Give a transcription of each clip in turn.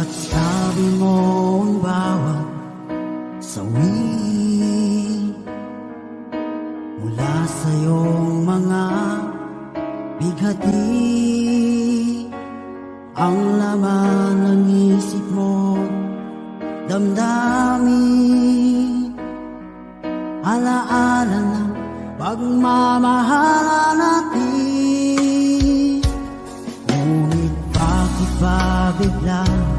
At sabi mo ang bawat sawi mula sa iyong mga bighati, ang laman ng isip mo, damdamin, alaala ng pagmamahala natin. Ngunit bakit ba biglang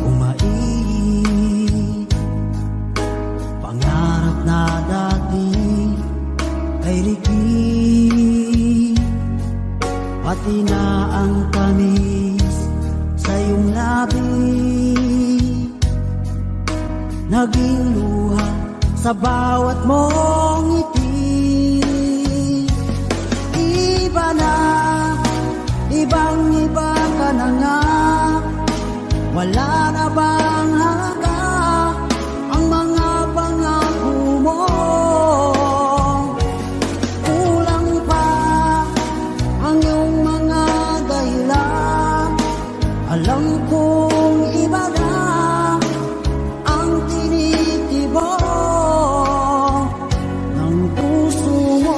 umait? Pangarap na dati ay ligid, pati na ang tamis sa iyong labi, naging luha sa bawat mong ngiti. Iba na, ibang-iba ka na nga, wala na bang halaga ang mga pangako mo? Kulang pa ang iyong mga dahilan, alam kong iba na ang tinitibok ng puso mo.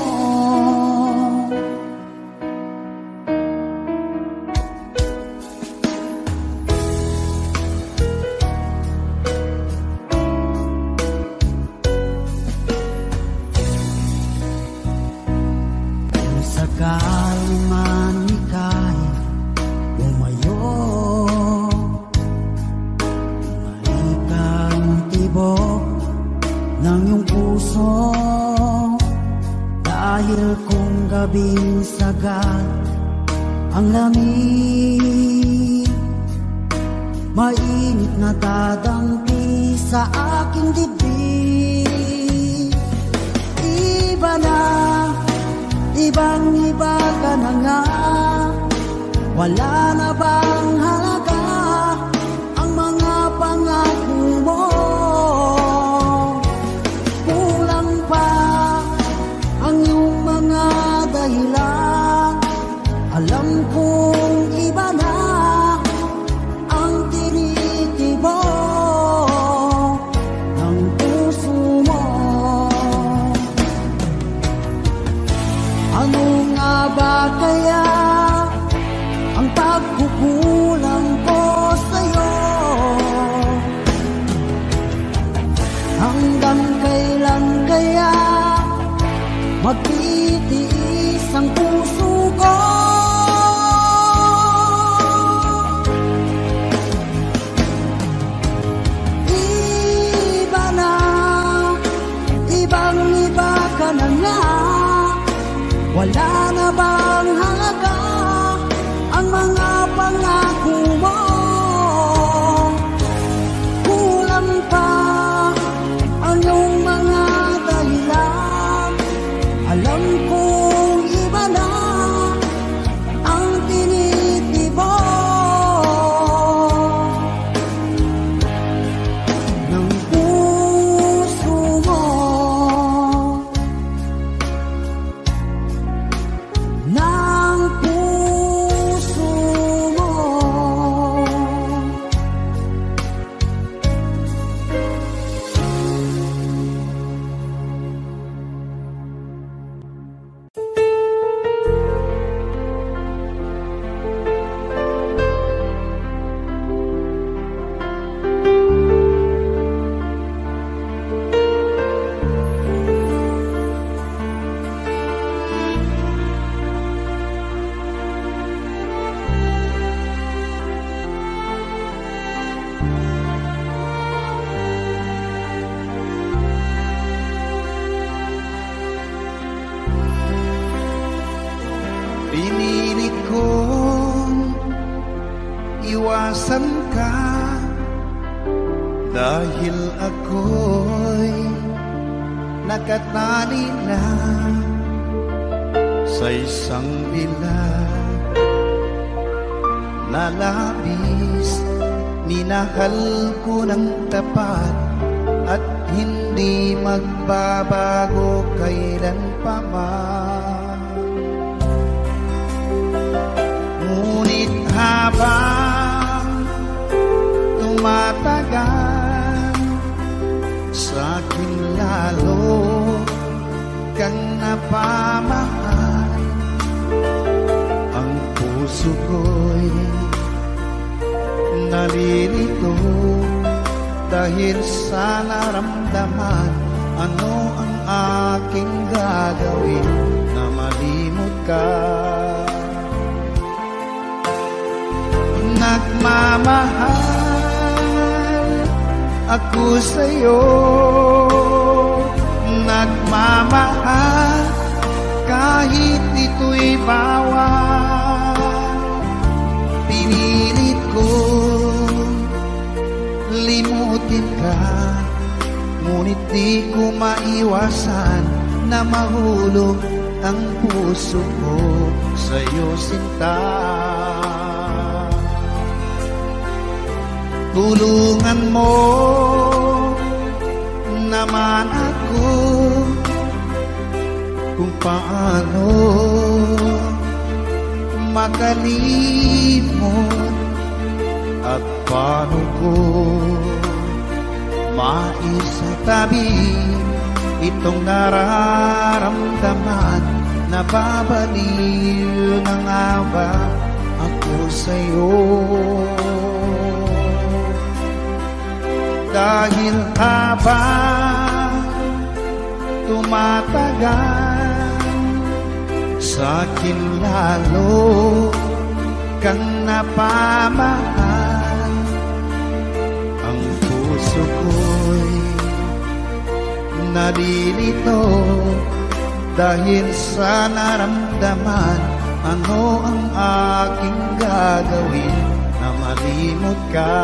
Sakaling man ika'y lumayo, maikang tibok ng iyong puso, dahil kung gabing sagad ang lamig, mainit na dadampi sa aking dibdib. Iba na, ibang-iba ka na nga, wala na bang halaga ang mga pangako mo? Kulang pa ang iyong mga dahilan, alam kong iba na ang tinitibok ng puso mo. Ano nga ba kaya ang pagkukulang ko sa'yo? Hanggang kailan kaya magtitiis ang puso ko? Iba na, ibang-iba ka na nga, wala na bang halaga ang mga pangako mo? Kulang pa ang iyong mga dahilan, alam kong iba na ang tinitibok ng puso mo. Ng puso mo. Pinilit kong iwasan ka dahil ako'y nakatali na sa isang bilag na labis. Minahal ko ng tapat at hindi magbabago kailan pa man. Ngunit habang napamahal. Ang puso ko'y nalilito dahil sa naramdaman. Ano ang aking gagawin na malimot ka? Nagmamahal ako sa'yo, nagmamahal kahit ito'y bawal. Pinilit ko limutin ka, ngunit di ko maiwasan na mahulog ang puso ko sa'yo, sinta. Tulungan mo naman ako kung paano makalimot at paano ko maisatabi itong nararamdaman. Nababaliw na nga ba ako sa'yo? Dahil habang tumatagal, sa'kin lalo kang napamahal. Ang puso ko'y nalilito dahil sa naramdaman. Ano ang aking gagawin na malimot ka?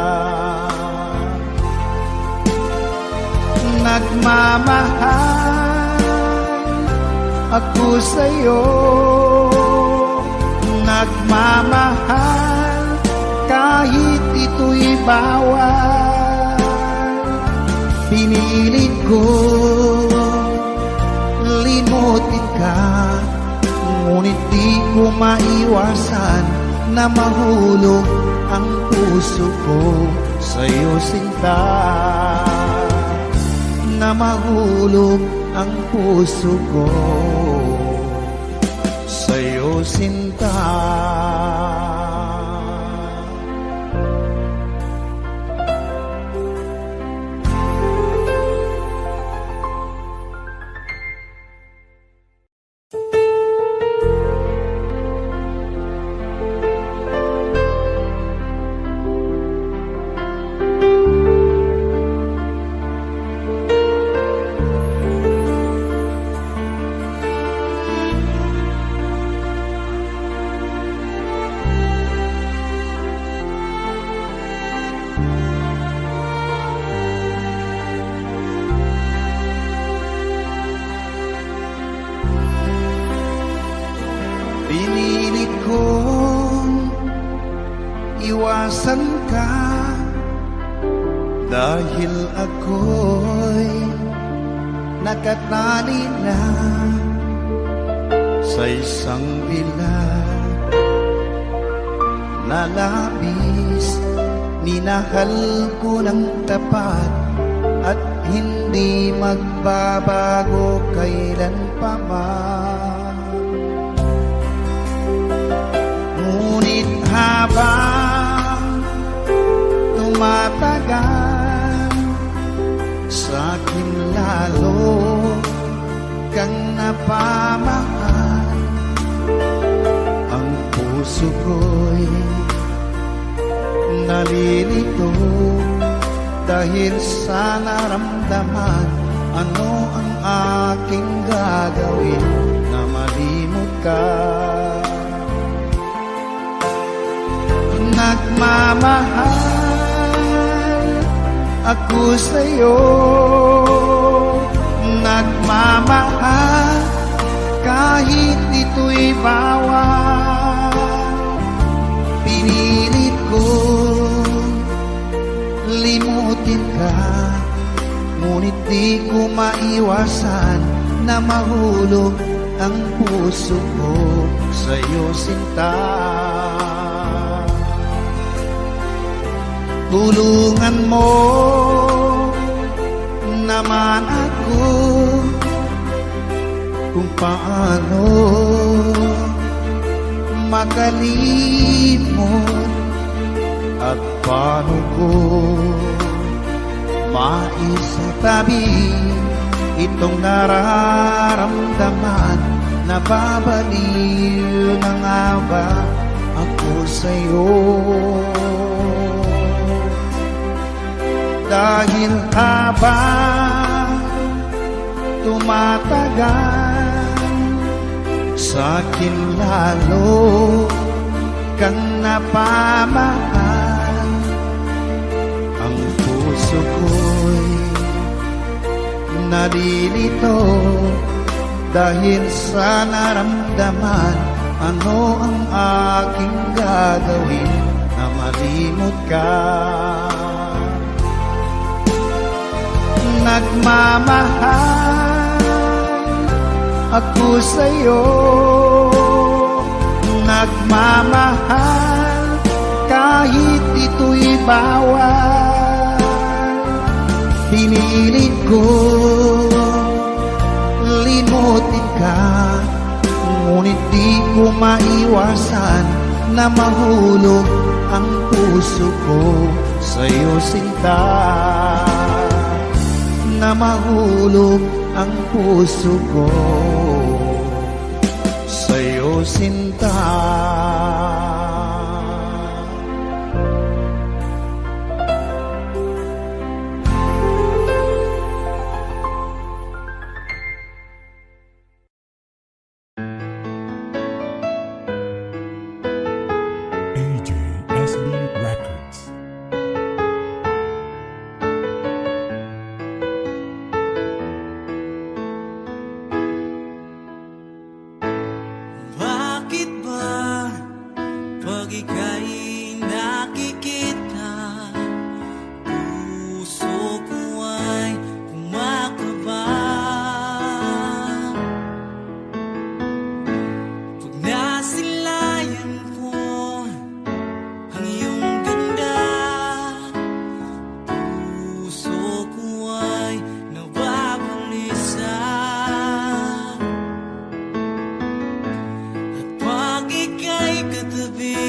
Nagmamahal ako sa'yo, nagmamahal kahit ito'y bawal. Pinilit ko limutin ka, ngunit di ko maiwasan na mahulog ang puso ko sa'yo, sinta. Na mahulog ang puso ko sa'yo, sinta. Pinilit kong iwasan ka dahil ako'y nakatali na sa isang bilag na labis. Minahal ko ng tapat at hindi magbabago kailan pa man. Ngunit habang tumatagal, sa'kin lalo kang napamahal. Ang puso ko'y nalilito dahil sa naramdaman. Ano ang aking gagawin na malimot ka? Nagmamahal ako sa'yo, nagmamahal kahit ito'y bawal. Pinilit ko limutin ka, ngunit di ko maiwasan na mahulog ang puso ko sa'yo, sinta. Tulungan mo naman ako kung paano makalimot at paano ko maisatabi itong nararamdaman. Nababaliw na nga ba ako sa'yo? Dahil habang tumatagal, sa'kin lalo kang napamahal. Ang puso ko'y nalilito dahil sa naramdaman. Ano ang aking gagawin na malimot ka? Nagmamahal ako sa'yo, nagmamahal kahit ito'y bawal. Pinilit ko limutin ka, ngunit di ko maiwasan na mahulog ang puso ko sa'yo, sinta. Na mahulog ang puso ko sa'yo, sinta. AJSB Records. Bakit ba pag ika'y nakikita, puso ko ay kumakaba? Pag nasilayan ko ang iyong ganda, puso ko ay nababalisa. At pag ika'y katabi,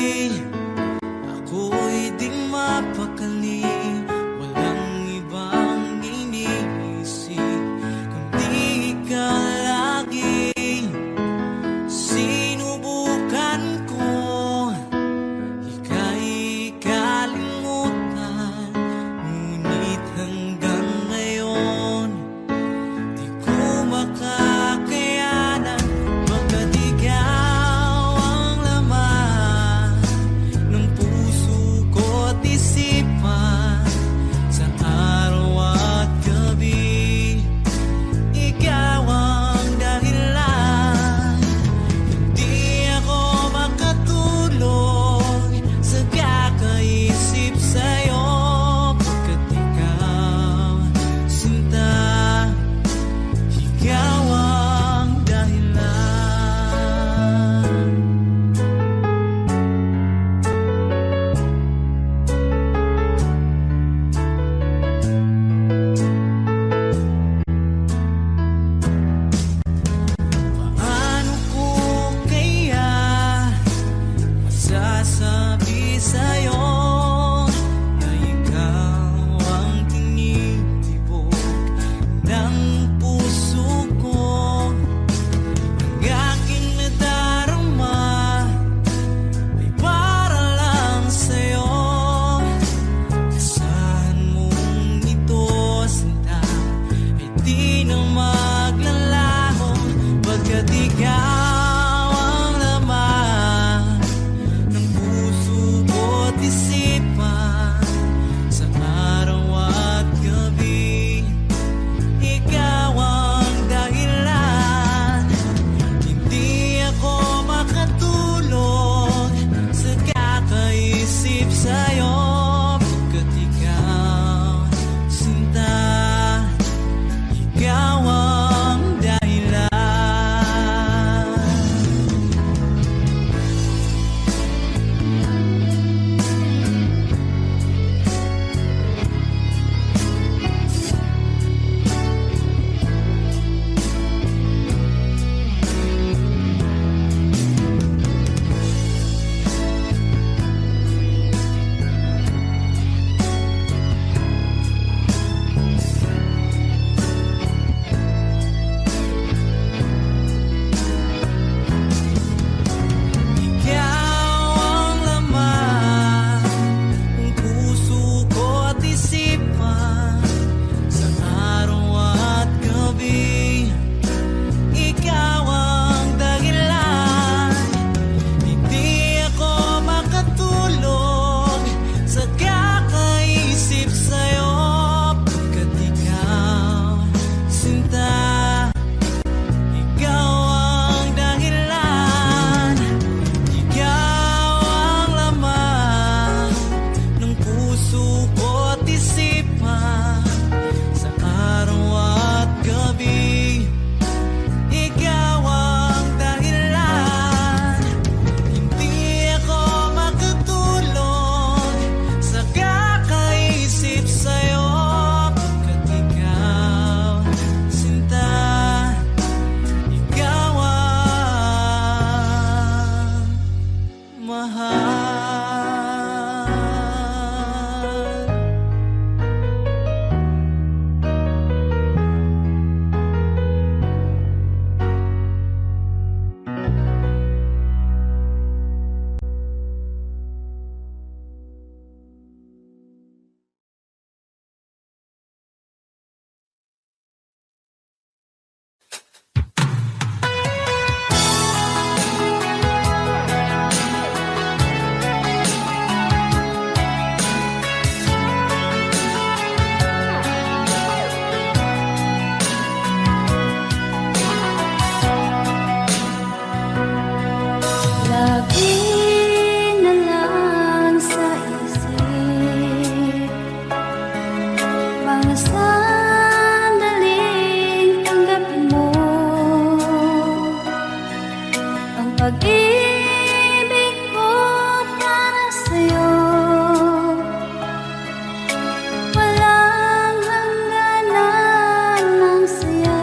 pag-ibig ko para sa'yo, walang hangganan ng saya.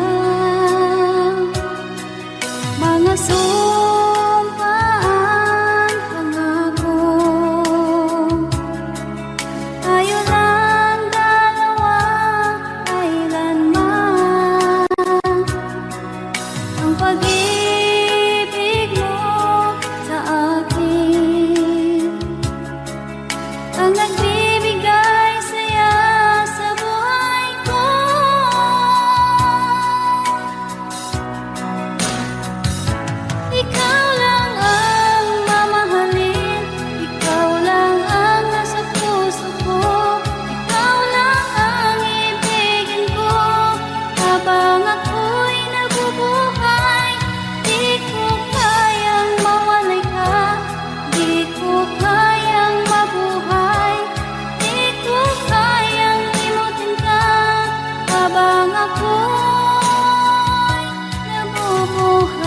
Mga sumpaan, pangako, tayo lang dalawa kailanman. Ang pag-ibig mo sa akin ang nagbibigay saya sa buhay ko. Ikaw lang ang mamahalin, ikaw lang ang nasa puso ko, ikaw lang ang ibigin ko habang ako'y nabubuhay. Di ko kayang mawalay ka, di ko kayang mabuhay, di ko kayang limutin ka habang ako'y nabubuhay.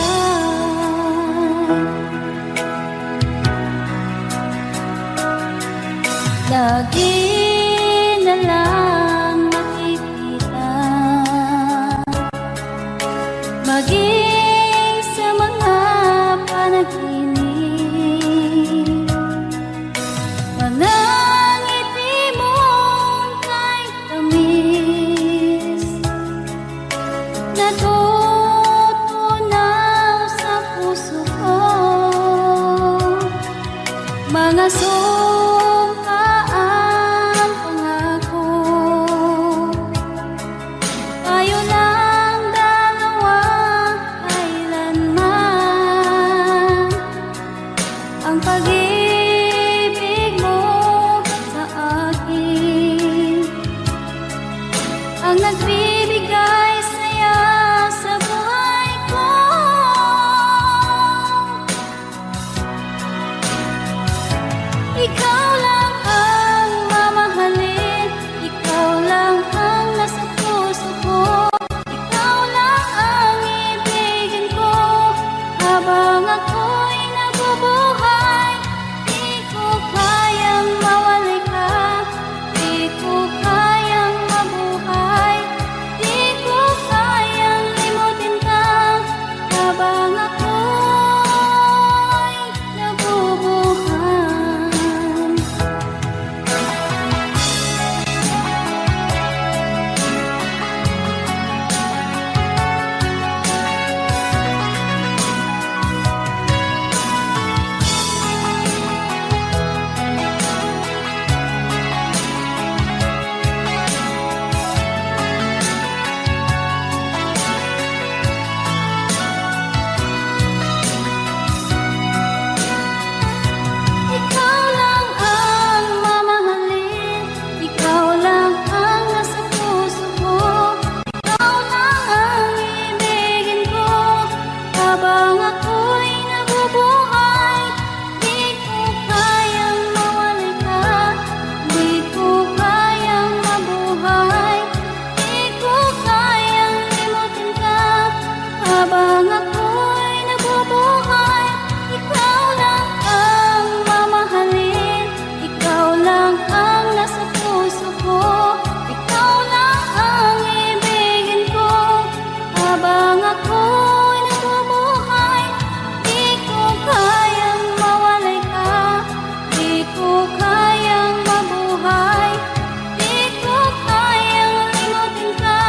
Lagi na lang makikita, maging sa mga panaginip, mga ngiti mong kahit tamis, natutunaw sa puso ko. Mga sumpaan, pangako, tayo lang dalawa kailanman. Ang pag-ibig mo sa akin ang nagbibigay saya sa buhay ko. Ikaw lang ang mamahalin, ikaw lang ang nasa puso ko, ikaw lang ang ibigin ko habang ako'y nabubuhay. Di ko kayang mawalay ka, di ko kayang mabuhay, di ko kayang limutin ka habang ako'y nabubuhay. Ikaw lang ang mamahalin, ikaw lang ang nasa puso ko, ikaw lang ang ibigin ko habang ako'y nabubuhay. Di ko kayang mawalay ka, di ko kayang mabuhay, di ko kayang limutin ka habang ako'y nabubuhay. Ikaw lang ang mamahalin, ikaw lang ang nasa puso ko, ikaw lang ang ibigin ko habang ako'y nabubuhay. Di ko kayang mawalay ka, di ko kayang mabuhay, di ko kayang limutin ka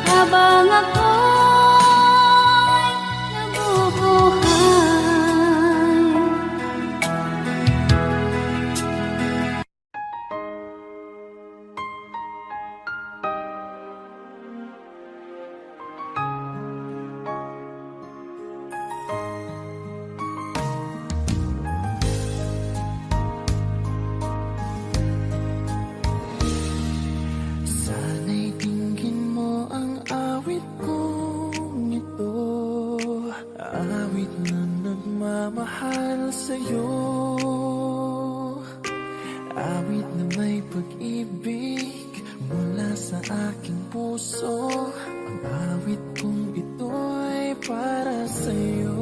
habang ako'y nabubuhay. Sana'y tingin mo ang awit kong ito, awit na nagmamahal sa'yo, awit na may pag-ibig mula sa aking puso. Ang awit kong ito'y para sa'yo.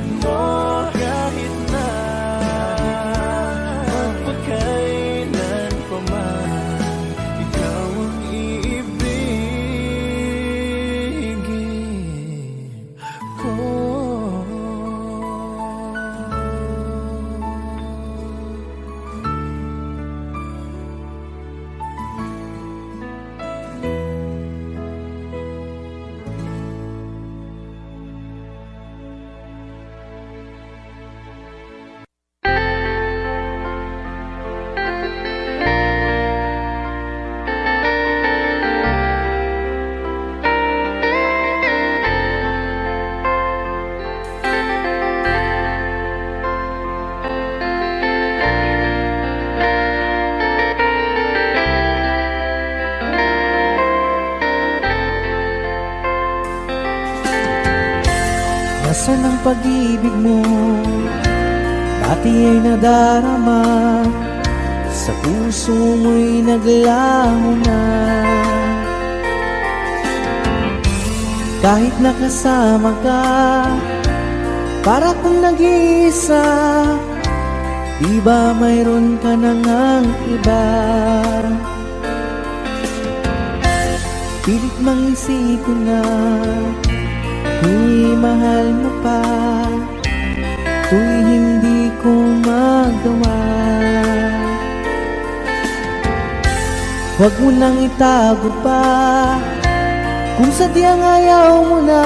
katulad mo kahit na magpakailan pa man, ikaw ang iibigin ko. Nasaan ang pag-ibig mo? Dati ay nadarama, sa puso mo'y naglaho na. Kahit nakasama ka, para kung nag-iisa, di ba mayroon ka na ngang iba? Pilit mang isipin na tuw'y mahal mo pa, tuw'y hindi ko magawa. Huwag mo nang itago pa, kung sadyang ayaw mo na,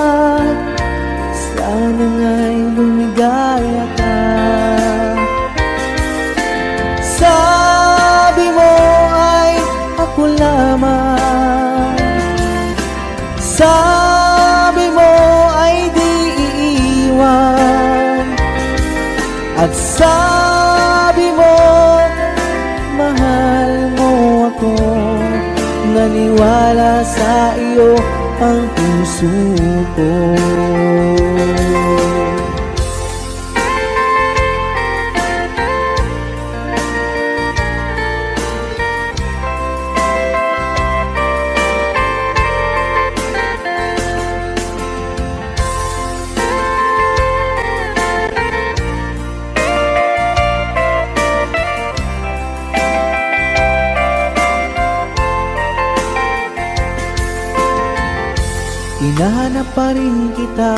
sana nga'y lumigaya ka. Sabi mo ay ako lamang, sabi mo ay di iiwan, at sabi mo mahal mo ako. Naniwala sa iyo ang puso ko. Hinahanap pa rin kita,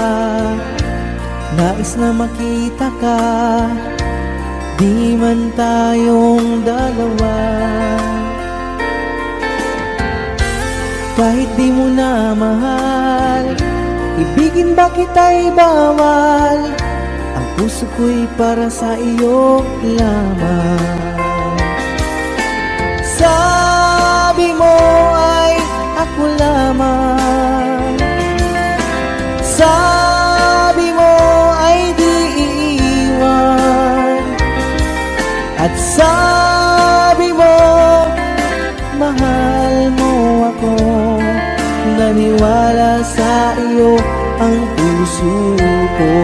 nais na makita ka, di man tayong dalawa. Kahit di mo na mahal, ibigin ba kita'y bawal, ang puso ko'y para sa iyo lamang. Sabi mo ay ako lamang, sabi mo ay di iiwan, at sabi mo mahal mo ako. Naniwala sa iyo ang puso ko.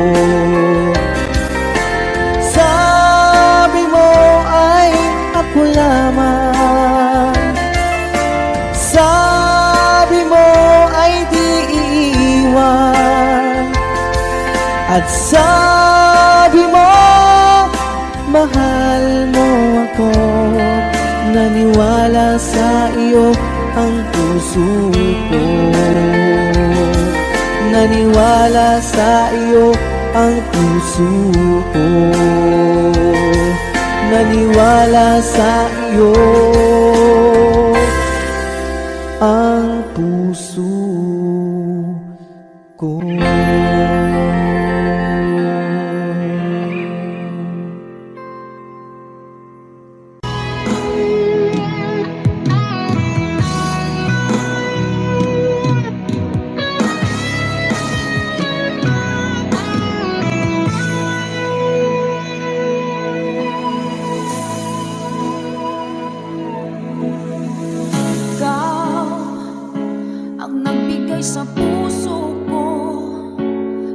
Sabi mo ay ako lamang, sabi mo ay di iiwan, at sabi mo mahal mo ako. Naniwala sa iyo ang puso ko. Naniwala sa iyo ang puso ko. Naniwala sa iyo ang puso ko. Ikaw ang nagbigay sa puso ko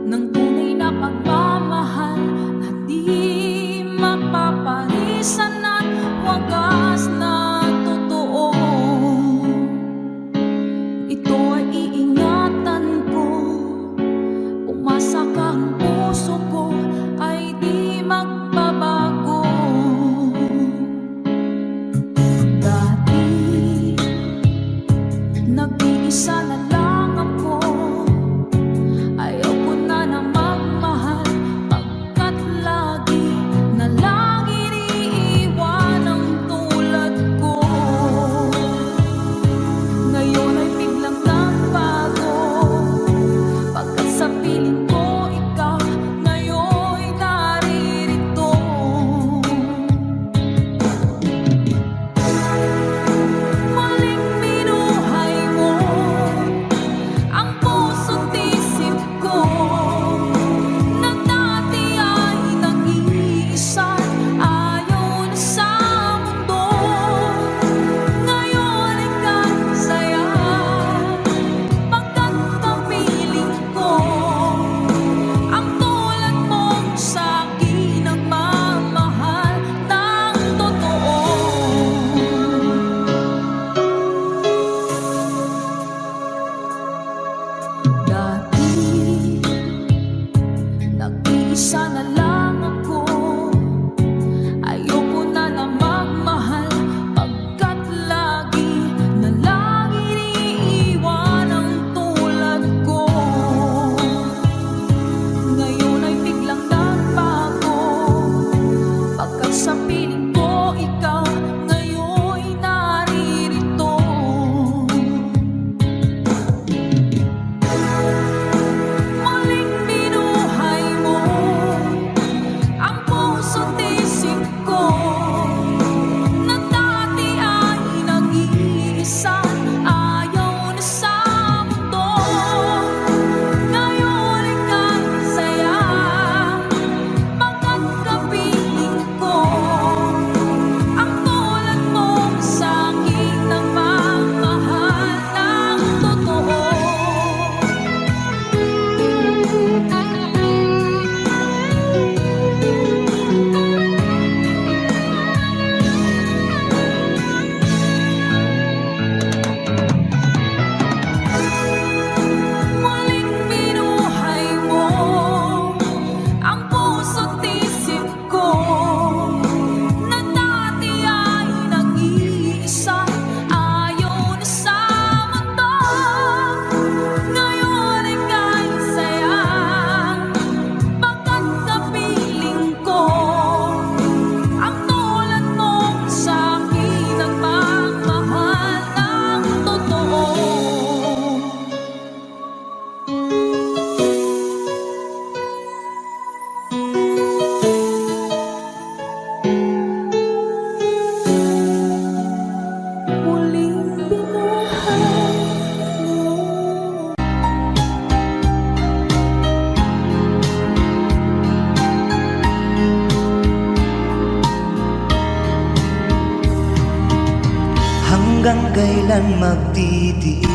ng tunay na pagmamahal na di mapaparisan at wagas na totoo. Ito ay iingatan ko, umasa ka ang puso ko Hanggang kailan magtitiis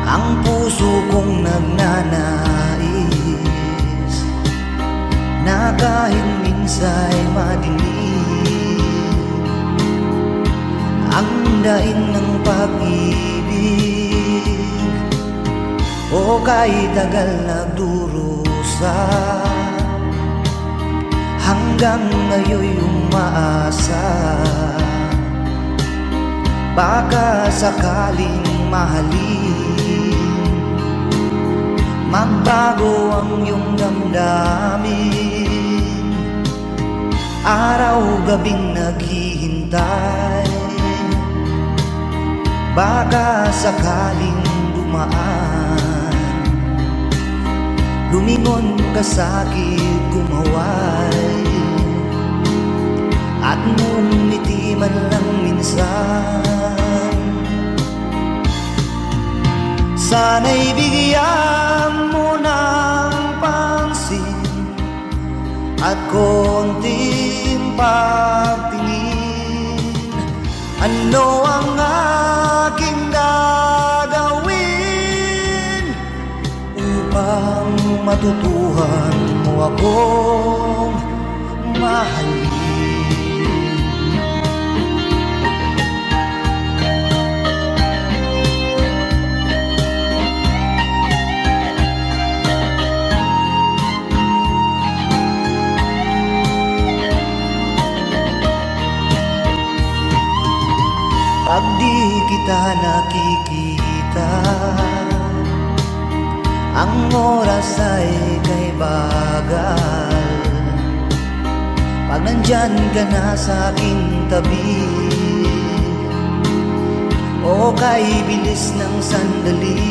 ang puso kong nagnanais na kahit minsa'y madinig ang daing ng pag-ibig, o kahit tagal nagdurusa hanggang ngayon'y umaasa. Baka sakaling mahalin, magbago ang iyong damdamin. Araw-gabing naghihintay, baka sakaling dumaan, lumingon ka sa'kin, kumaway, at ngumiti man lang minsan. Sana'y bigyan mo ng pansin at konting pagtingin. Ano ang aking gagawin upang matutuhan mo akong mahalin? Pag di kita nakikita, ang oras ay kay bagal. Pag nandyan ka na sa aking tabi, o kay bilis ng sandali,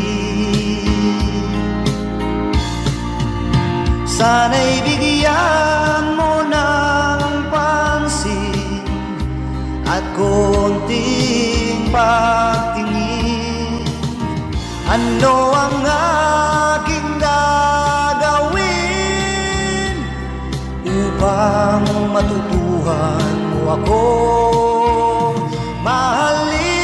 sana'y bigyan mo ng pansin at konting pagtingin. Ano ang aking gagawin upang matutuhan mo akong mahalin?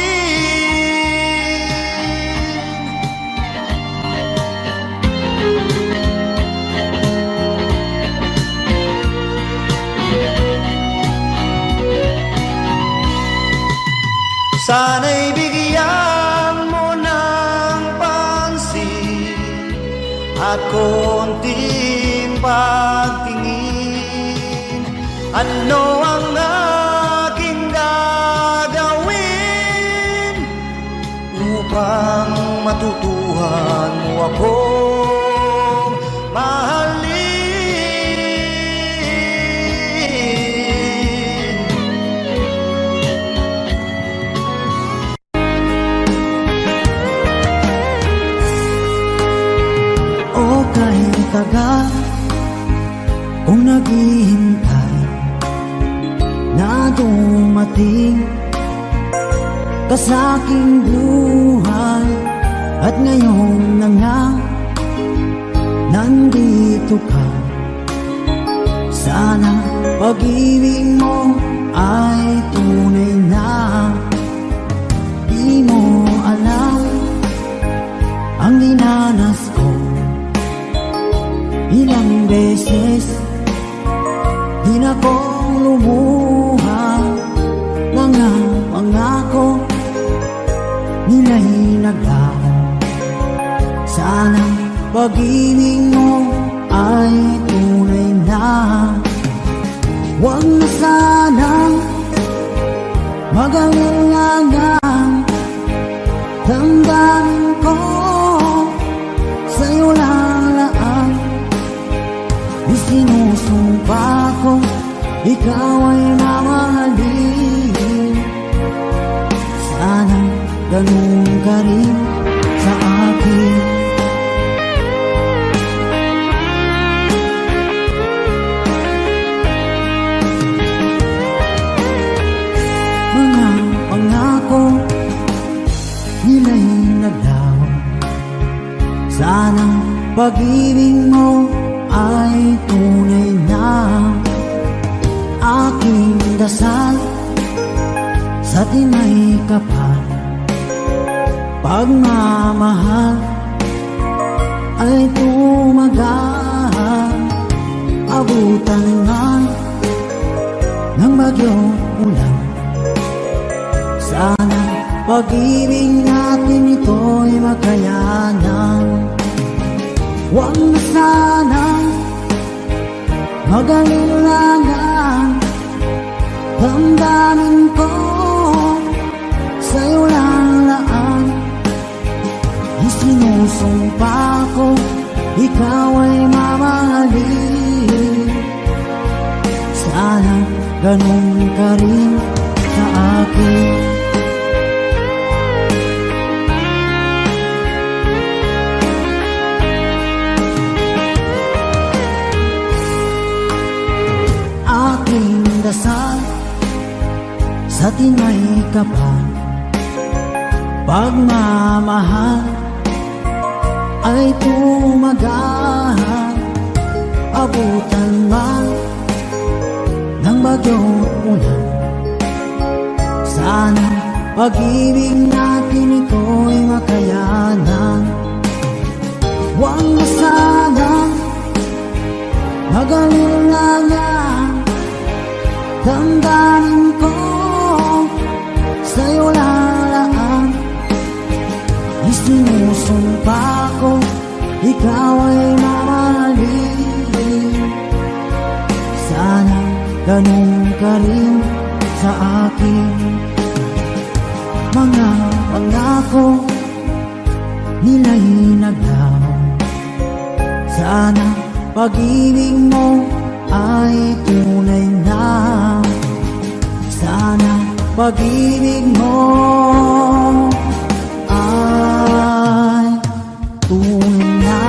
Sana'y bigyan mo ng pansin at konting pagtingin. Ano ang aking gagawin upang matutuhan mo akong mahalin? Kahit tagal kung naghihintay na dumating ka sa aking buhay, at ngayon na nga nandito ka. Sana pag-ibig mo ay tunay na. Di mo alam ang dinanas ko, ilang beses di na kong lumuha. Mga pangako nila'y naglaho. Sana pag-ibig mo ay tunay na. Huwag na sanang magangangang damdamin ko sa'yo lalaan. Isinusumpa ko ikaw ay mamahalin. Sana ganun ka rin sa akin. Mga pangako nila'y naglaho. Sana pag-ibig mo ay tunay na. Aking dasal sa tinay kapal. Pagmamahal ay tumagal, abutan nga ng bagyong ulan. Sana pag-ibig natin ito'y makayanan. Huwag na sanang mag-alilangan, damdamin ko sa'yo lang laan. Isinusumpa ko, ikaw ay mamahalin. Sana ganun ka rin sa akin. Aking dasal sa tinay kapal, pagmamahal ay tumagal, abutan man ng bagyong ulan. Sana pag-ibig natin ito'y makayanan. Huwag na sanang mag-alilangan, damdamin ko sa'yo lalaan. Isinusumpa ko, ikaw ay mamahalin. Sana ganun ka rin sa akin. Mga pangako nila'y naglaw. Sana pag-ibig mo ay tunay na. Sana pag-ibig mo ay tunay na.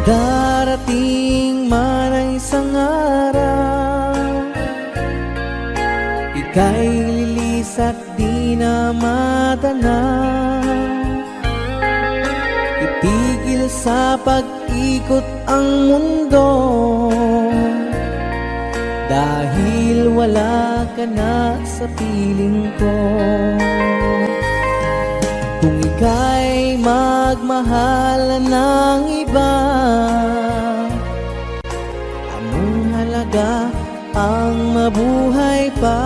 Darating man ang isang araw, ika'y lilis at di na matanaw. Itigil sa pag-ikot ang mundo, dahil wala ka na sa piling ko. Kung ika'y magmahal ng iba, anong halaga ang mabuhay pa?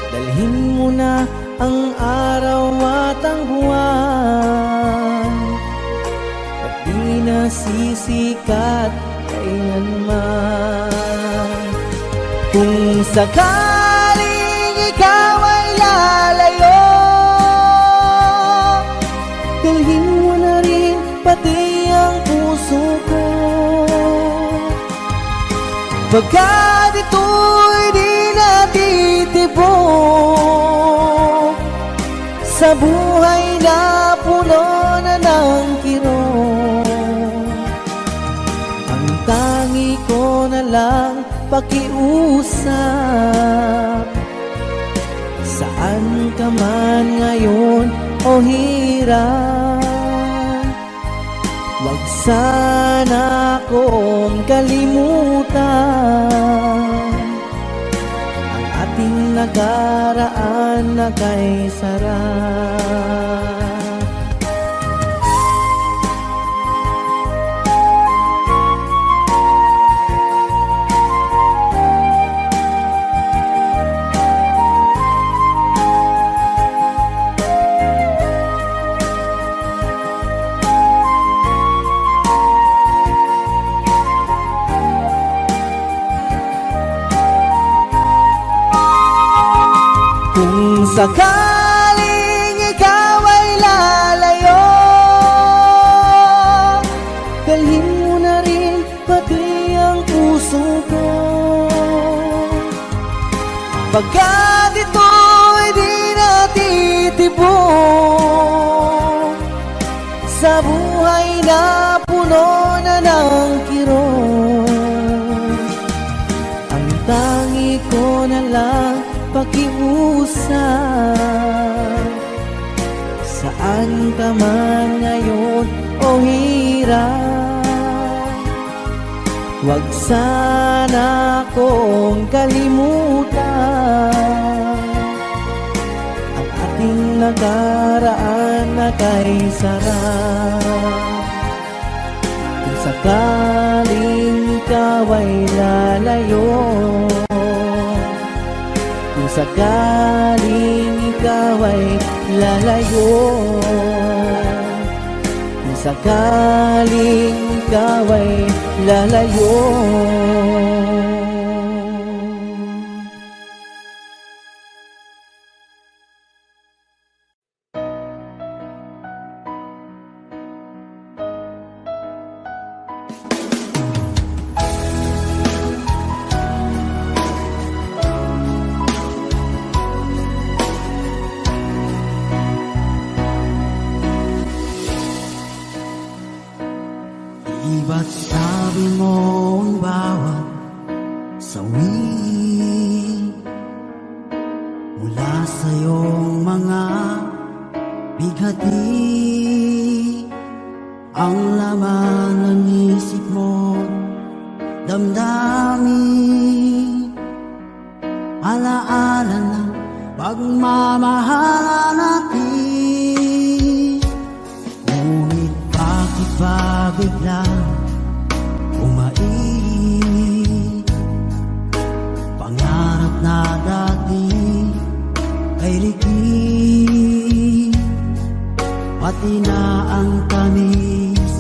Dalhin mo na ang araw at ang buwan, at di na sisikat kailanman. Kung sakaling ikaw ay lalayo, dalhin mo na rin pati ang puso ko. Pagkat ito'y di natitibok sa buhay na puno na ng kirot. Ang tangi ko na lang pakiusap, saan ka man ngayon o hirap, wag sana akong kalimutan ang ating nakaraan na kay sarap. Kung sakaling ikaw Pagkat ito'y di natitibok sa buhay na puno na ng kirot. Ang tangi ko na lang pakiusap, saan ka man ngayon o hirap, huwag sana akong kalimutan ang ating nakaraan na kay sarap. Kung sakaling ikaw ay lalayo, kung sakaling ikaw ay lalayo, kung sakaling ikaw ay lalayo. Di ba't sabi mo ang bawat sawi mula sa iyong mga bighati ang laman ng isip mo, damdamin, alaala ng pagmamahala natin. Ngunit bakit ba biglang umainit? Pangarap na dati ay likid, pati na ang tamis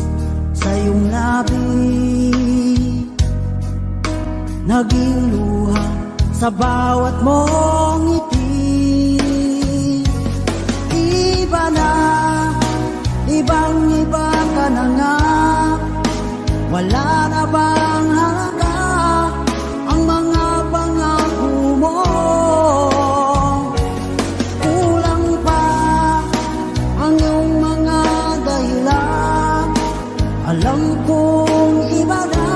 sa iyong labi naging luha sa bawat mong ngiti. Iba na, ibang-iba ka na nga, wala na bang halaga ang mga pangako mo? Kulang pa ang iyong mga dahilan, alam kong iba na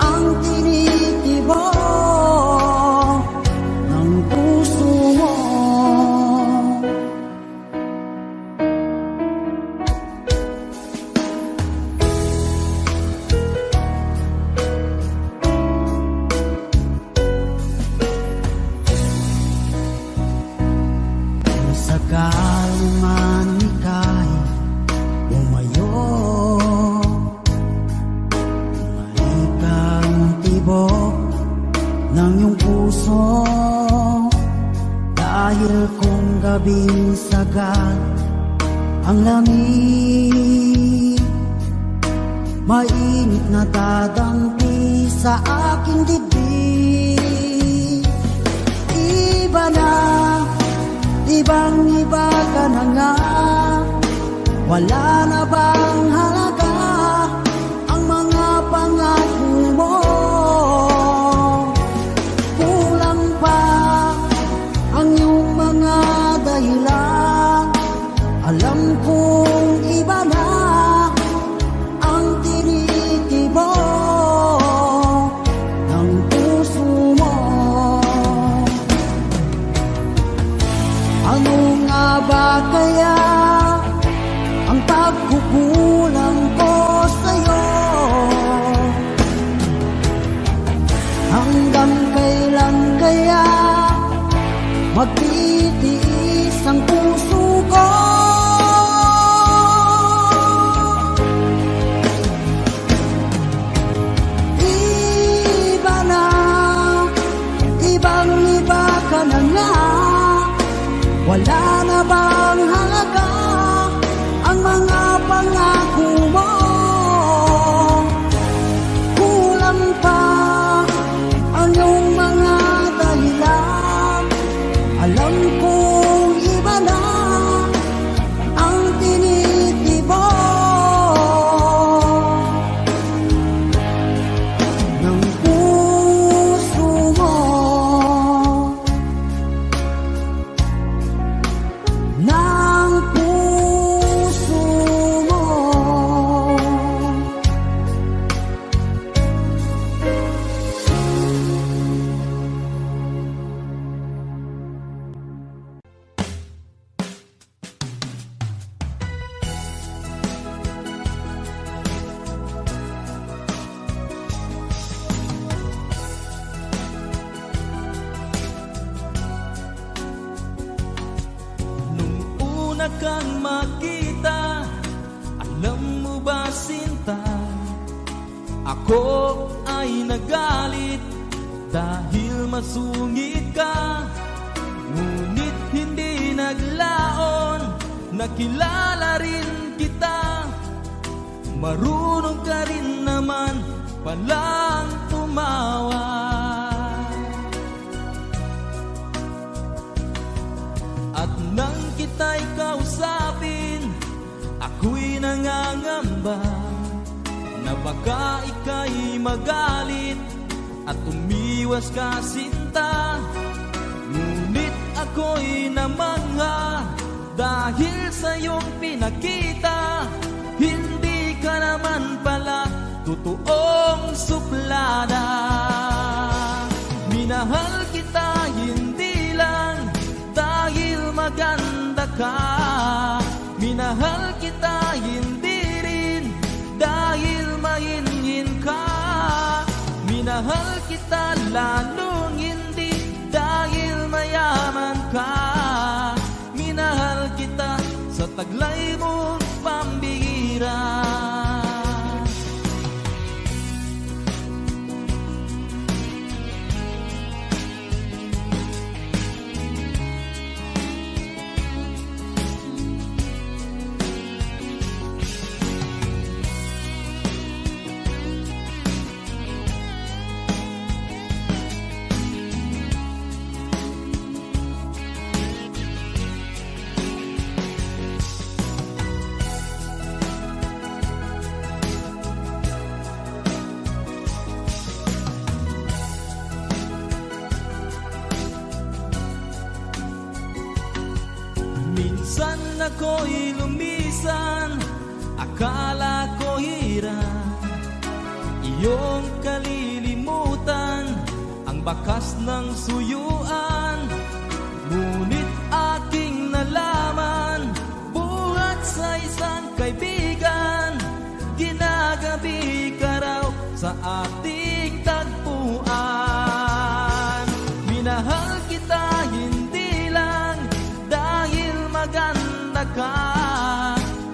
ang tinitibok ng puso mo. Sakaling man ika'y umayo, malikang tibok ng iyong puso, dahil kung gabing sagad ang lamig, mainit na dadampi sa aking dibdib. Iba na, ibang-iba ka na nga, wala na bang halaga ang mga pangako mo? Kulang pa ang iyong mga dahilan, alam kong iba na ang tinitibok ng puso mo. Ano nga ba kaya ang pagkukulang ko sa'yo? Hanggang kailan kaya magtitiis ang puso ko? Iba na, ibang-iba ka na nga, wala na bang halaga ang mga pangako mo? Kulang pa ang iyong mga dahilan, alam kong iba na ang tinitibok ng puso mo. una kang makita, alam mo ba sinta, ako ay nagalit dahil masungit ka. Ngunit hindi naglaon, nakilala rin kita. Marunong ka rin naman palang tumawa. At nang kita'y kausapin, ako'y nangangamba na baka ika'y magalit at umiwas ka sinta. Ngunit ako'y namangha dahil sa iyong pinakita, hindi ka naman pala totoong suplada. Minahal kita hindi lang dahil maganda ka, minahal kita hindi rin dahil mahinhin ka. Minahal kita lalong hindi dahil mayaman ka. Minahal kita sa taglay mong pambihira. Minsan ako'y lumisan, akala ko hirap iyong kalilimutan ang bakas ng suyuan. Ngunit aking nalaman, buhat sa isang kaibigan, ginagabi ka raw sa ating tagpuan. Minahal kita hindi lang dahil maganda ka,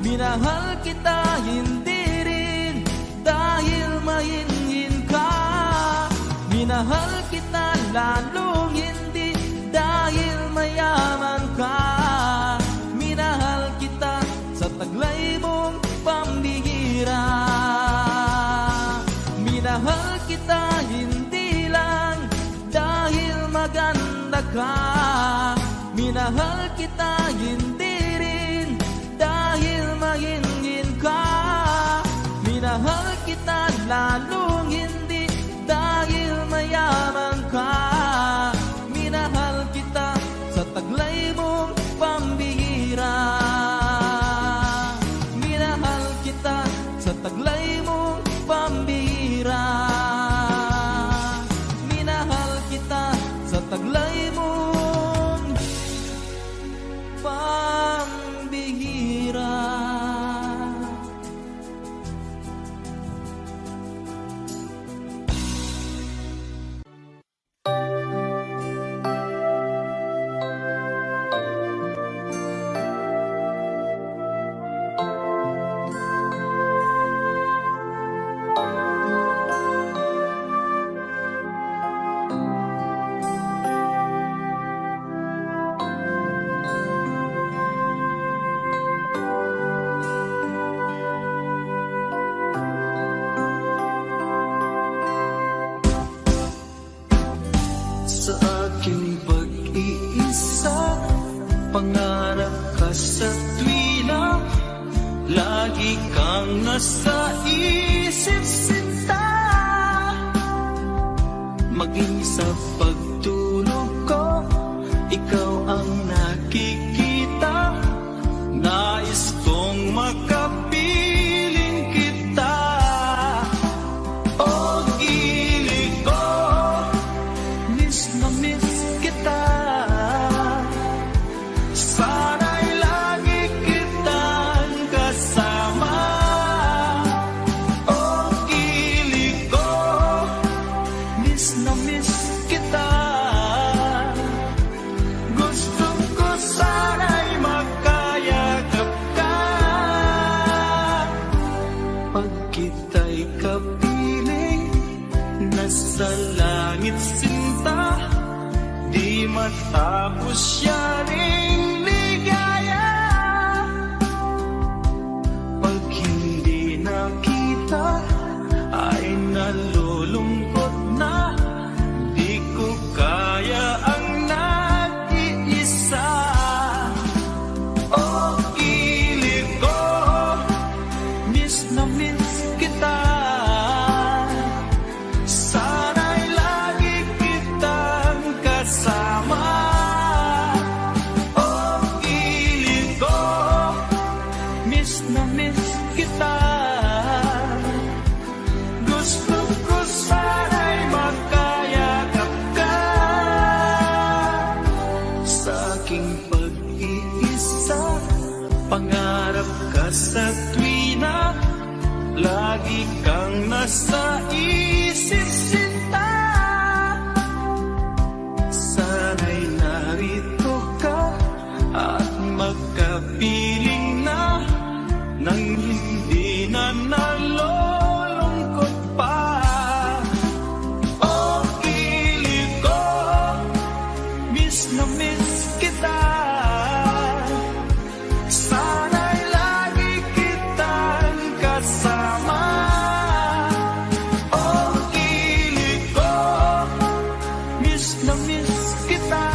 minahal kita hindi rin dahil mahinhin ka. Minahal kita lalong hindi dahil mayaman ka. Minahal kita sa taglay mong pambihira. Minahal kita hindi lang dahil maganda ka, minahal kita hindi rin dahil mahinhin ka. Minahal kita lalong hindi dahil mayaman ka. Minahal kita sa taglay mong pambihira. Minahal kita sa taglay mong pambihira. Minahal kita sa taglay mong pambihira. Sa aking pag-iisa, pangarap ka sa tuwina, lagi kang nasa isip sinta. Maging sa pagtulog ko, ikaw ang nakikita. Nais kong makapiling kita. Oh, gilig ko, miss na miss kita. Sana'y lagi kitang kasama. Oh, gilig ko, miss na miss kita. tapos siya ring ligaya. Pag hindi nakita ay nalulungkot na, di ko kaya ang nag-iisa. Oh, kilig ko, miss na miss kita. Sana'y lagi kitang kasama. Oh, kilig ko, miss na miss kita. Gusto ko sana'y magkayakap ka. Sa aking pag-iisa, pangarap ka sa tuwina, lagi kang nasa isip sinta. Sana'y narito ka at magkapiling na, nang hindi na nalulungkot pa. Oh, kilig ko, miss na miss kita. Sana'y lagi kitang kasama. Oh, kilig ko, miss na miss kita.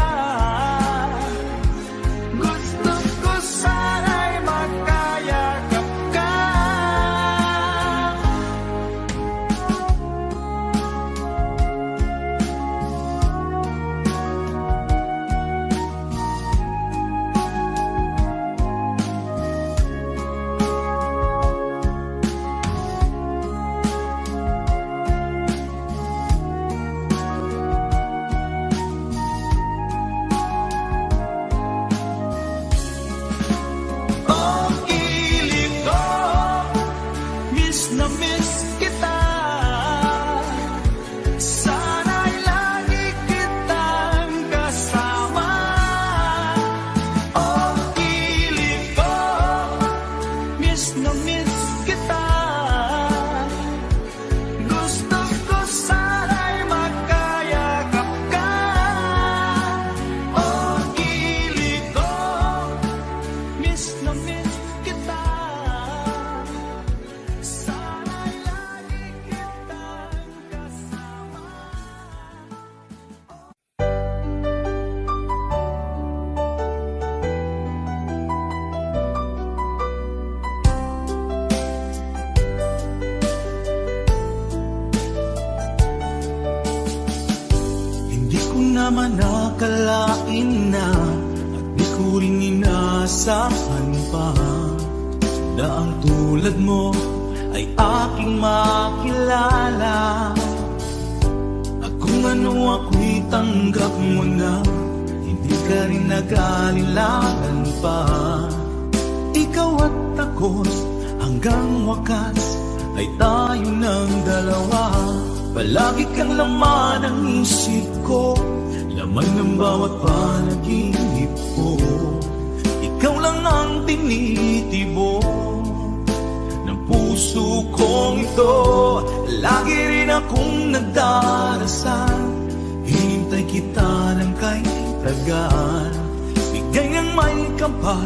Gusto ko sana'y magkayakap ka. Oh, kilig ko, miss na miss kita. Sana'y lagi kitang kasama. Oh, kilig ko, miss na miss kita. Gusto ko sana'y magkayakap ka. Oh, kilig ko, miss na miss kita. Sana'y lagi kitang kasama. Hindi ko naman nakalain na, at di ko rin inaasahan pa, na ang tulad mo ay aking makilala. At kung ano ako'y tanggap mo na, hindi ka rin nag-alilangan pa. Ikaw at ako hanggang wakas ay tayo ng dalawa. Palagi kang laman ng isip ko, laman ng bawat panaginip ko. Ikaw lang ang tinitibok ng puso kong ito. Lagi rin akong nagdarasal, hinintay kita ng kay tagal. Bigay ng may kapal,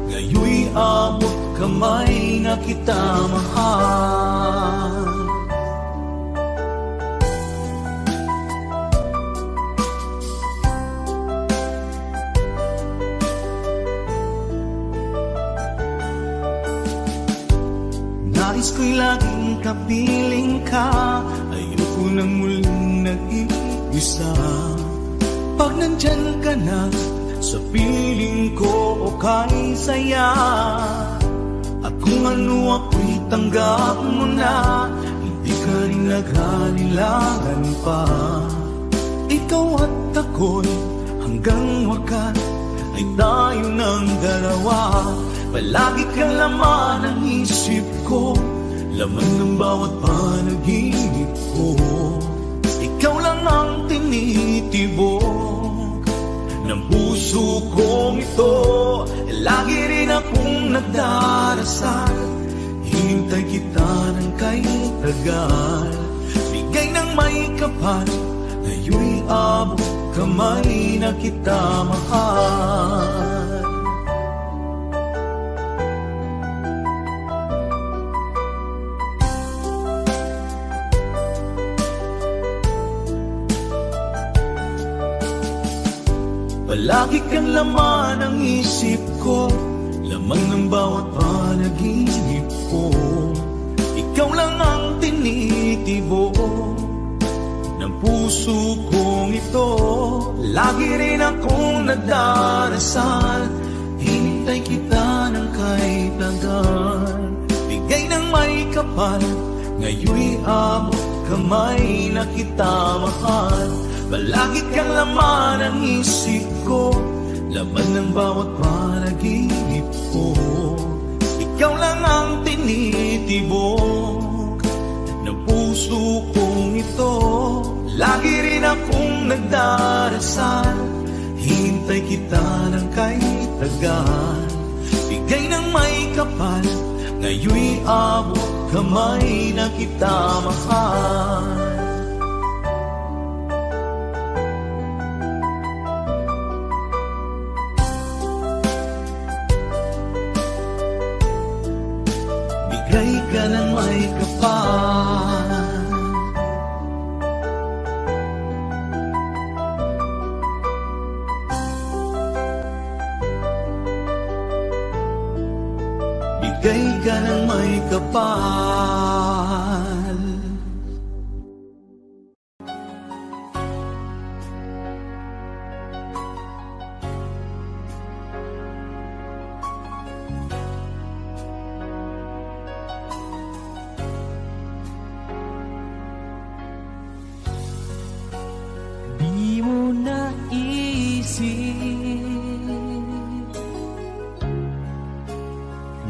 ngayoy abot kamay na kita mahal. Nais ko'y laging kapiling ka, ayoko nang muling nag-iisa. Pag nandyan ka na, sa piling ko okay saya. At kung ano ako'y tanggap mo na, hindi ka rin naghalilangan pa. Ikaw at ako'y hanggang wakas ay tayo ng dalawa. Palagi kang laman ng isip ko, laman ng bawat panaginip ko. Ikaw lang ang tinitibok ng puso kong ito. Lagi rin akong nagdarasal, hinintay kita ng kay tagal. Bigay ng may kapal, ngayoy abot kamay na kita mahal. Palagi kang laman ng isip ko, laman ng bawat panaginip ko. Ikaw lang ang tinitibo ng puso kong ito. Lagi rin akong nagdarasal, hinintay kita ng kahit tagal. Bigay ng may kapal, ngayon'y abot kamay na kita mahal. Palagi kang laman ng isip ko, laman ng bawat panaginip ko. Ikaw lang ang tinitibok ng puso kong ito. Lagi rin akong nagdarasal, hintay kita ng kahit tagal. Bigay ng may kapal, ngayon'y abot kamay na kita mahal. Bigay ka ng may kapal, bigay ka ng may kapal. Di mo naisip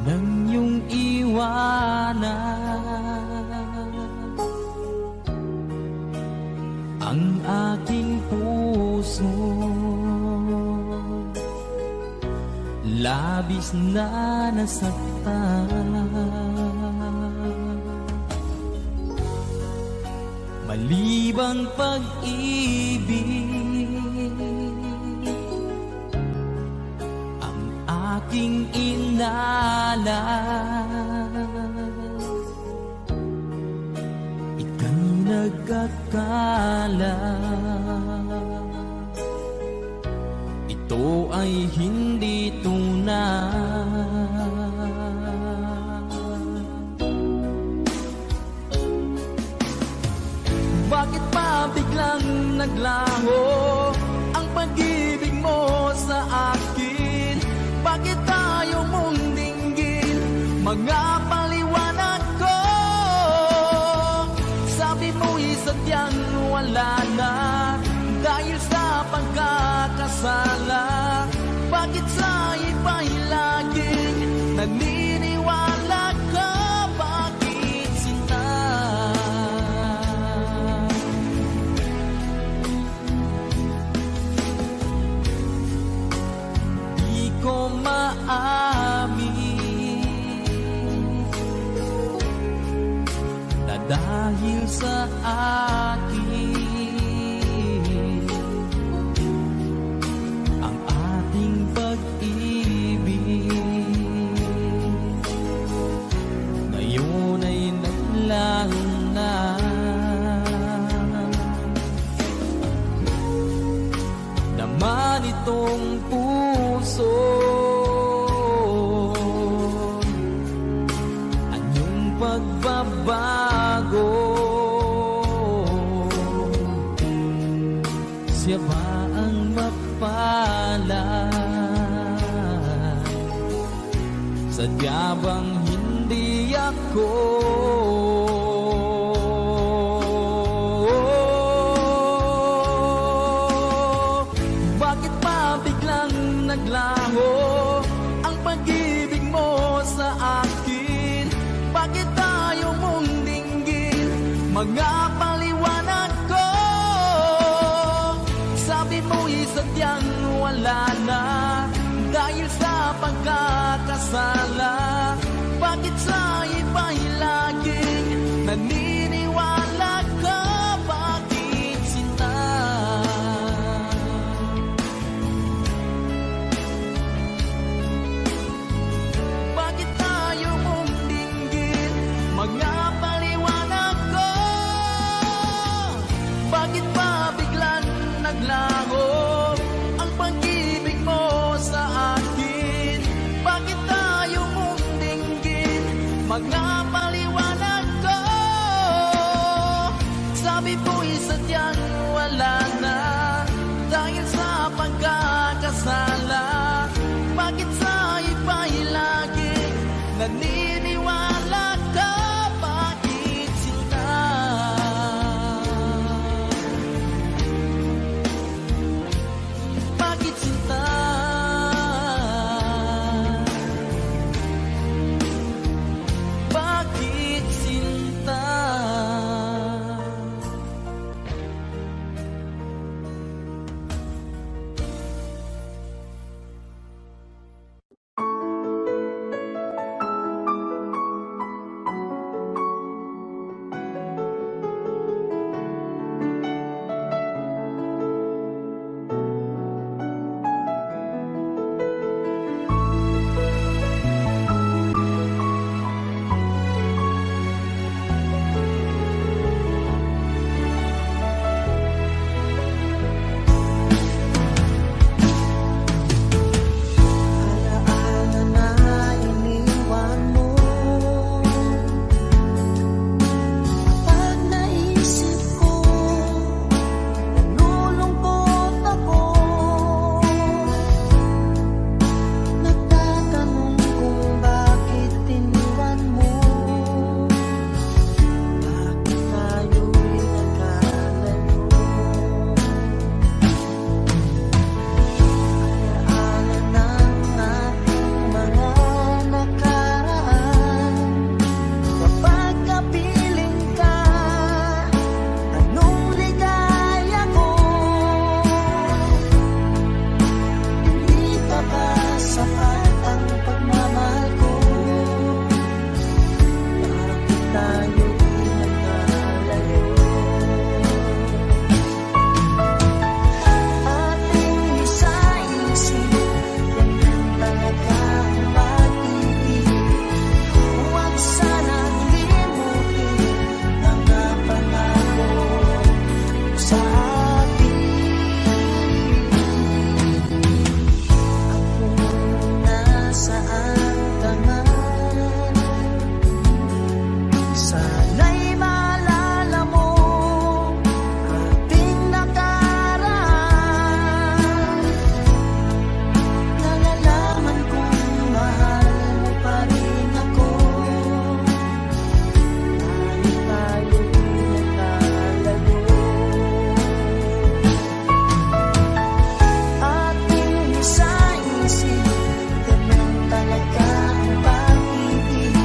nang iyong iwanan ang aking puso, labis na nasaktan. Malibang pag-ibig ang aking inalan. Ika'y nagkakala, ito ay hindi tunay. Bakit pa biglang naglaho ang pag-ibig mo sa akin? Bakit tayo mong dinggin mga paliwanag ko? Sabi mo'y sadyang wala na dahil sa pagkakasala. Bakit sa iba'y laging naniniwala ka? Bakit sinta? Di ko maamin na dahil sa akin ang ating pag-ibig ngayon ay naglaho na. Naman itong puso anyong pagbabago, siya ba ang mapalad? Sadya bang hindi ako? Bakit pa biglang naglaho ang pag-ibig mo sa akin? Bakit tayo mong dinggin mga paliwanag ko? Sabi mo'y sadyang wala na dahil sa pagkakasala. Bakit sa iba'y laging naniniwala ka? Bakit sinta? mga paliwanag ko. Sabi mo'y sadyang wala na dahil sa pagkakasala. Bakit sa iba'y laging naniniwala ka? Bakit sinta? Bakit sinta? Bakit sinta? Alaala na iniwan mo. Pag naisip ko, nalulungkot ako. Nagtatanong kung bakit iniwan mo. Bakit tayo'y nagkalayo? Alaala ng ating mga nakaraan. Kapag kapiling ka, anong ligaya ko? Hindi pa ba sapat ang pagmamahal ko? Bakit tayo'y nagkalayo? Ating isa-isip, ganyan talaga ang pag-ibig. Huwag sanang limutin mga pangako sa atin. Kung nasaan ka man, sana'y maalala mo ating nakaraan. Nalalaman kong mahal mo pa rin ako. Kahit tayo'y nagkalayo. Ating isa-isip, ganyan talaga ang pag-ibig.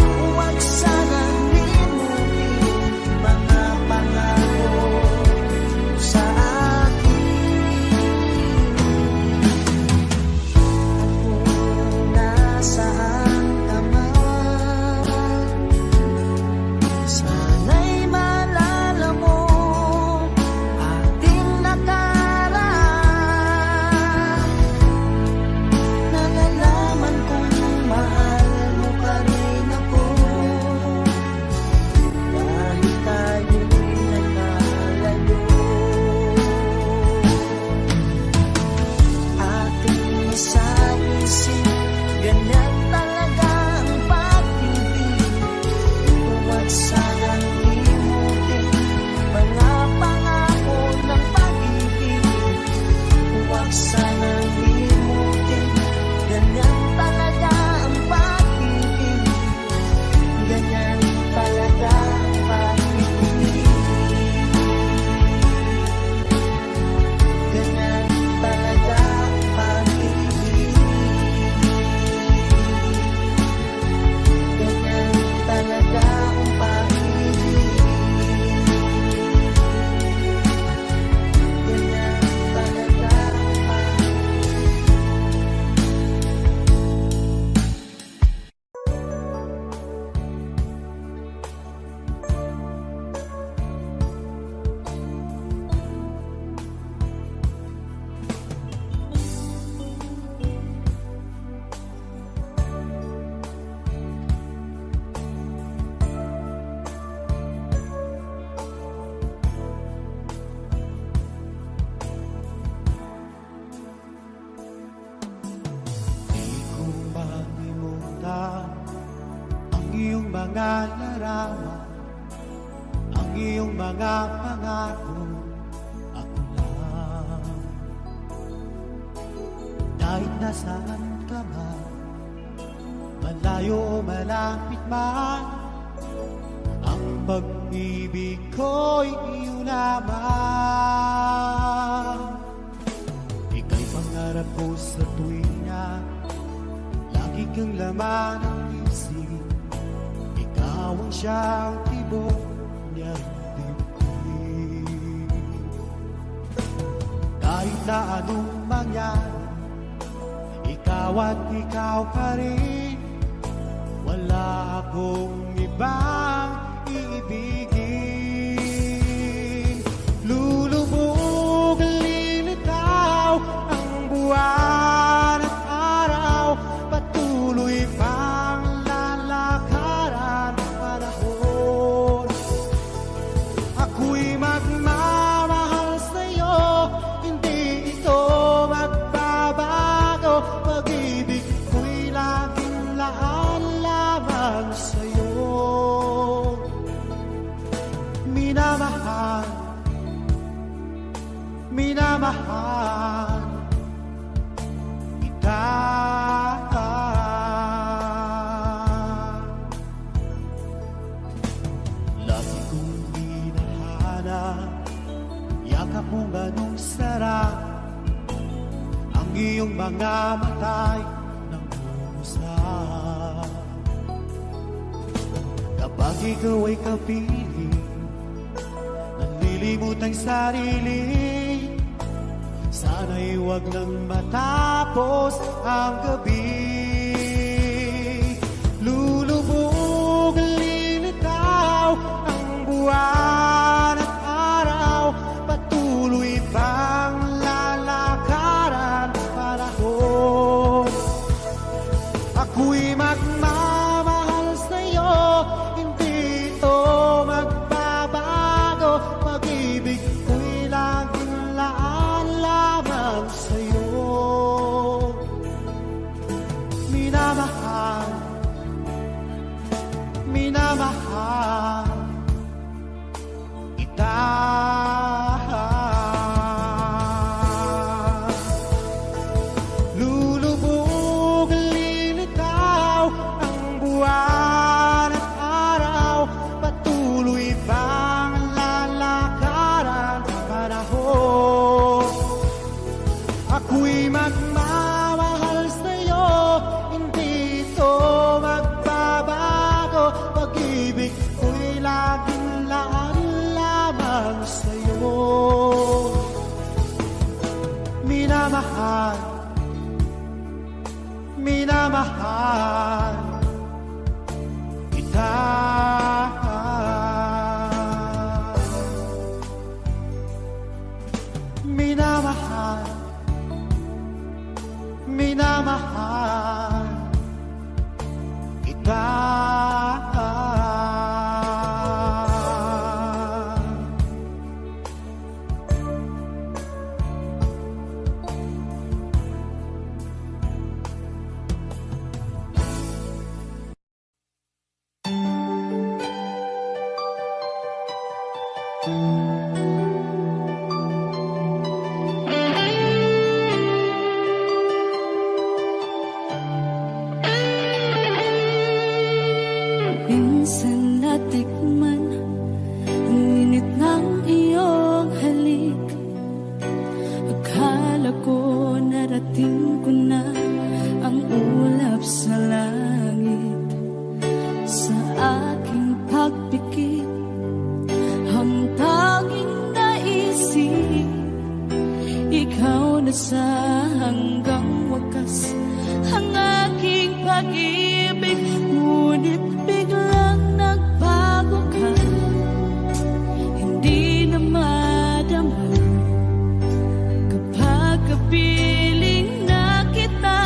Huwag sanang limutin mga pangako sa akin. Kung nasaan ka man, sana'y maalala mo ating nakaraan. Nalalaman kong mahal mo pa rin ako. Kahit tayo'y nagkalayo. Ating isa-isip, ganyan talaga ang pag-ibig. Huwag sanang limutin mga pangako ng pag-ibig. Huwag sanang limutin, ganyan talaga ang pag-ibig. Ganyan talaga ang pag-ibig. Ganyan talaga ang pag-ibig. mga larawan, ang iyong mga pangako, ako lang. Kahit nasaan ka man, malayo o malapit man, ang pag-ibig ko'y iyo lamang. Ika'y pangarap ko sa tuwing na lagi kang laman ng isip. Ikaw ang siyang tibok niyang dibdib. Kahit na anong mangyari, ikaw at ikaw pa rin. Wala akong ibang iibigin. Lulubog, lilitaw ang buwan at araw, patuloy pang lalakaran ang panahon. Ako'y magmamahal sa'yo, hindi ito magbabago. Pag-ibig ko'y laging laan lamang sa'yo. Minamahal, minamahal kita. Lagi kong hinahanap, yakap mo ganong sarap, ang iyong mga matay ng usap. Kapag ikaw ay kapiling, nalilimot ang sarili, sana'y huwag nang matapos ang gabi. Lulubog, lilitaw ang buwan at araw, patuloy pang lalakaran ang panahon. Ako'y magmamahal sa'yo, hindi ito magbabago. Pag-ibig ko'y laging laan lamang sa'yo. Minamahal, minamahal kita. Lulubog, lilitaw ang buwan at araw, patuloy pang lalakaran ang panahon. Ako'y magmamahal sa'yo, hindi ito magbabago. Pag-ibig ko'y laging laan lamang sa'yo. Minamahal, minamahal kita. Minamahal, minamahal kita. Minsan natikman ang init ng iyong halik. Akala ko narating ko na ang ulap sa langit. Sa aking pagpikit, ang tanging naisip, ikaw na sa hanggang wakas ang aking pag-ibig. Ngunit biglang nagbago ka, hindi na madama kapag kapiling na kita.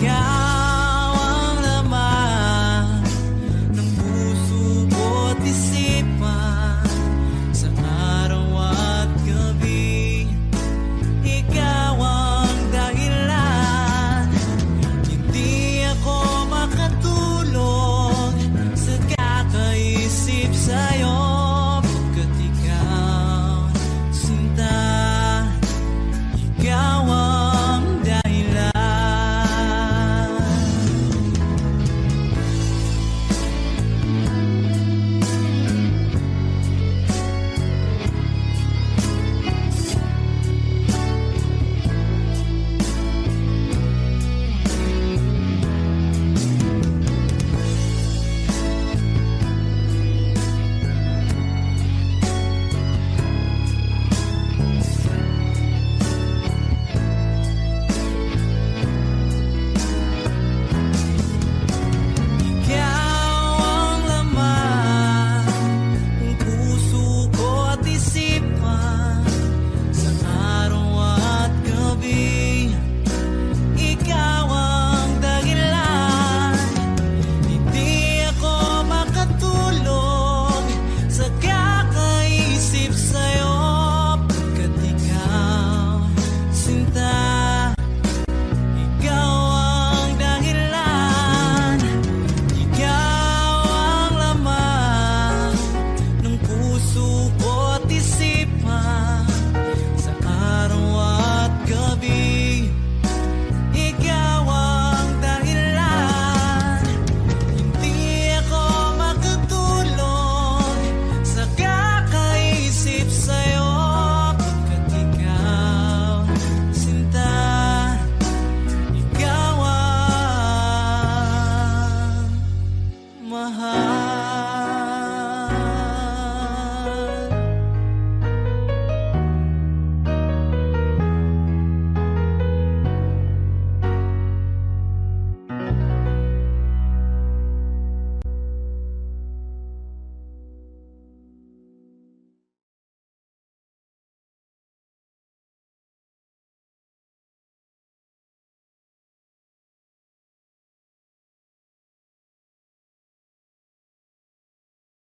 ikaw